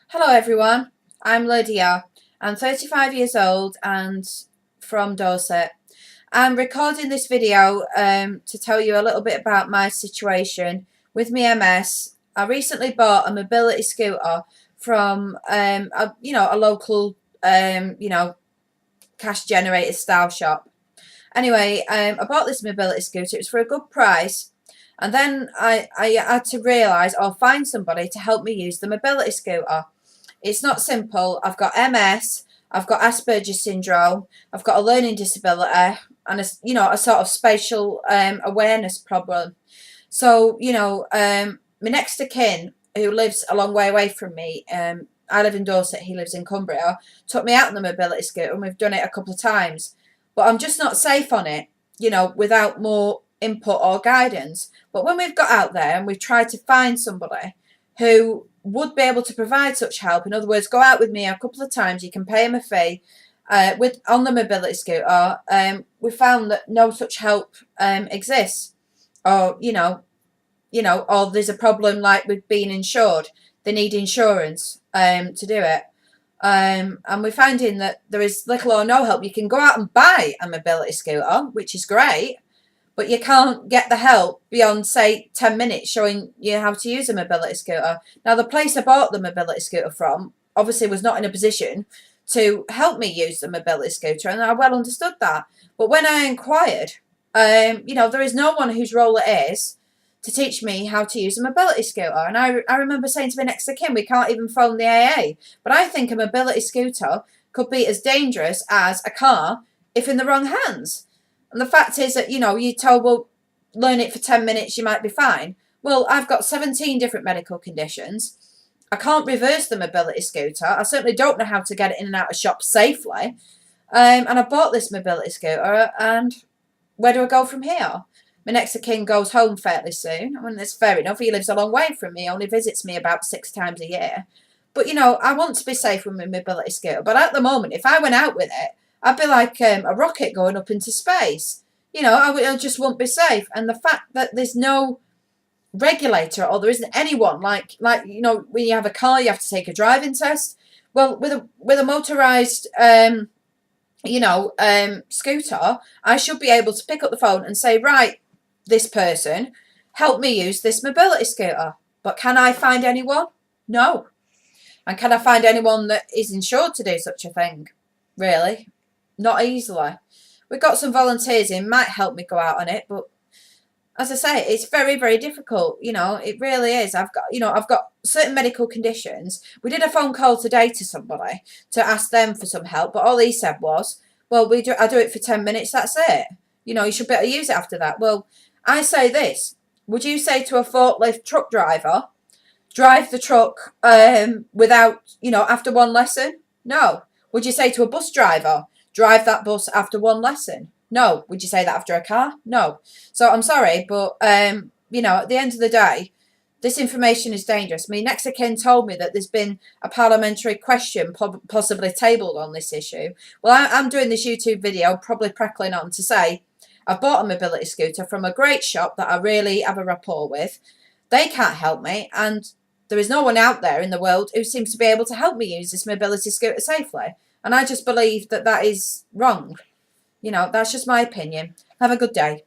Hello everyone, I'm Lydia. I'm 35 years old and from Dorset. I'm recording this video to tell you a little bit about my situation with my MS. I recently bought a mobility scooter from a local cash generator style shop. Anyway, I bought this mobility scooter. It was for a good price. And then I had to realise or find somebody to help me use the mobility scooter. It's not simple. I've got MS, I've got Asperger's syndrome, I've got a learning disability, and a sort of spatial awareness problem. So my next of kin, who lives a long way away from me, I live in Dorset, he lives in Cumbria, took me out on the mobility scooter, and we've done it a couple of times. But I'm just not safe on it, without more input or guidance. But when we've got out there and we've tried to find somebody who would be able to provide such help, in other words, go out with me a couple of times, you can pay him a fee on the mobility scooter, we found that no such help exists, or or there's a problem like with being insured. They need insurance to do it. And we're finding that there is little or no help. You can go out and buy a mobility scooter, which is great, but you can't get the help beyond, say, 10 minutes showing you how to use a mobility scooter. Now, the place I bought the mobility scooter from obviously was not in a position to help me use the mobility scooter, and I well understood that. But when I inquired, there is no one whose role it is to teach me how to use a mobility scooter. And I remember saying to my next of kin, we can't even phone the AA. But I think a mobility scooter could be as dangerous as a car if in the wrong hands. And the fact is that, you're told, well, learn it for 10 minutes, you might be fine. Well, I've got 17 different medical conditions. I can't reverse the mobility scooter. I certainly don't know how to get it in and out of shops safely. And I bought this mobility scooter, and where do I go from here? My next of kin goes home fairly soon. I mean, that's fair enough. He lives a long way from me, only visits me about 6 times a year. But, I want to be safe with my mobility scooter. But at the moment, if I went out with it, I'd be like a rocket going up into space. I just won't be safe. And the fact that there's no regulator, or there isn't anyone like when you have a car, you have to take a driving test. Well, with a motorized scooter, I should be able to pick up the phone and say, right, this person, help me use this mobility scooter. But can I find anyone? No. And can I find anyone that is insured to do such a thing? Really? Not easily. We've got some volunteers in, might help me go out on it, but as I say, it's very, very difficult. It really is. I've got certain medical conditions. We did a phone call today to somebody to ask them for some help, but all he said was, well, I do it for 10 minutes, that's it. You should be able to use it after that. Well, I say this. Would you say to a forklift truck driver, drive the truck without, after one lesson? No. Would you say to a bus driver, drive that bus after one lesson? No. Would you say that after a car? No. So I'm sorry, but, at the end of the day, this information is dangerous. I mean, next of kin told me that there's been a parliamentary question possibly tabled on this issue. Well, I'm doing this YouTube video, probably prattling on to say, I've bought a mobility scooter from a great shop that I really have a rapport with. They can't help me, and there is no one out there in the world who seems to be able to help me use this mobility scooter safely. And I just believe that is wrong. That's just my opinion. Have a good day.